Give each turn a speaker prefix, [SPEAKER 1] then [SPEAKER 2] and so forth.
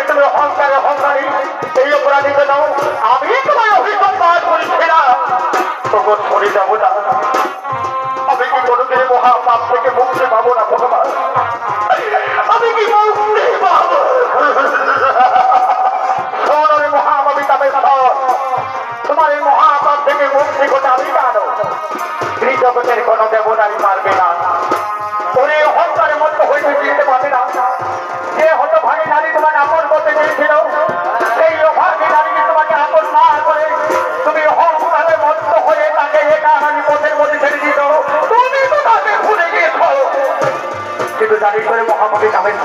[SPEAKER 1] তুমি অহংকারে অহংকারী এই অপরাধীকে দাও আমি তোমার অভিযোগ পাঠ করেছিলাম তখন সরে যাবো না আমি কি কোনোদিন মহাপাপ থেকে মুক্তি পাবো না ভগবান আমি কি মুক্তি পাবো শোনো মহাপাপী তবে তোমার এই মহাপাপ থেকে মুক্তি করতে আমি জানো ত্রিজগতের কোনো দেবতাই পারবে না ওরে অহংকারের মতো হইতে চিনতে পারবে না যে হতো ভাগে নারী তোমাকে আপন করতে চেয়েছিল সেই অভাগী নারীকে তোমাকে আপন না করে তুমি অহংকারের মতো হয়ে তাকে একা আমি পথের মধ্যে ছেড়ে দিত তুমি তো তাকে ভুলে গিয়েছ কিন্তু জানি করে মহাপাপী কামেছ